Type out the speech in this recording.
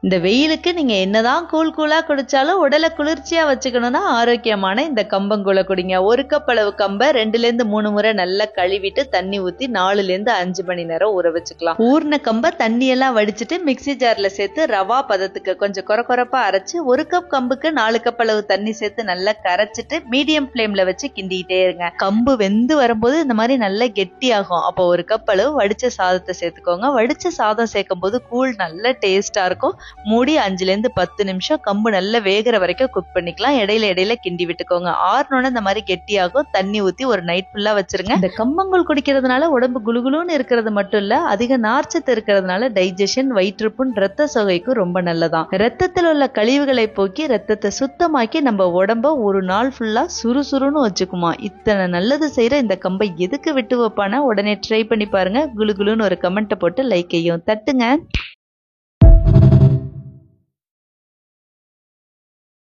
இந்த வெயிலுக்கு நீங்க என்னதான் கூழா குடிச்சாலும் உடலை குளிர்ச்சியா வச்சுக்கணும்னா ஆரோக்கியமான இந்த கம்பங்கூழ குடிங்க. 1 கப் அளவு கம்பை 2லேருந்து 3 முறை நல்லா கழுவிட்டு தண்ணி ஊத்தி 4லேருந்து 5 மணி நேரம் ஊற வச்சுக்கலாம். ஊர்ன கம்பை தண்ணியெல்லாம் வடிச்சிட்டு மிக்சி ஜார்ல சேர்த்து ரவா பதத்துக்கு கொஞ்சம் கொரப்பா அரைச்சு 1 கப் கம்புக்கு 4 கப் அளவு தண்ணி சேர்த்து நல்லா கரைச்சிட்டு மீடியம் ஃபிளேம்ல வச்சு கிண்டிக்கிட்டே இருங்க. கம்பு வெந்து வரும்போது இந்த மாதிரி நல்லா கெட்டியாகும். அப்போ 1 கப் அளவு வடிச்ச சாதத்தை சேர்த்துக்கோங்க. வடிச்ச சாதம் சேர்க்கும் போது கூழ் நல்ல டேஸ்டா இருக்கும். மூடி 5லேருந்து 10 நிமிஷம் கம்பு நல்லா வேகிற வரைக்கும் குக் பண்ணிக்கலாம். இடையில கிண்டி விட்டுக்கோங்க. ஆறுனோட இந்த மாதிரி கெட்டியாகும். தண்ணி ஊத்தி ஒரு நைட் ஃபுல்லா வச்சிருங்க. இந்த கம்பங்கூழ் குடிக்கிறதுனால உடம்பு குளுகுளுன்னு இருக்கிறது மட்டும் இல்ல, அதிக நார்ச்சத்து இருக்கிறதுனால டைஜஷன், வயிற்றுப்புண், ரத்த சோகைக்கும் ரொம்ப நல்லதான். ரத்தத்தில் உள்ள கழிவுகளை போக்கி ரத்தத்தை சுத்தமாக்கி நம்ம உடம்ப ஒரு நாள் ஃபுல்லா சுறுசுறுன்னு வச்சுக்குமா. இத்தனை நல்லது செய்யற இந்த கம்பை எதுக்கு விட்டு வைப்பானா? உடனே ட்ரை பண்ணி பாருங்க. குளுகுளுன்னு ஒரு கமெண்ட் போட்டு லைக்கையும் தட்டுங்க.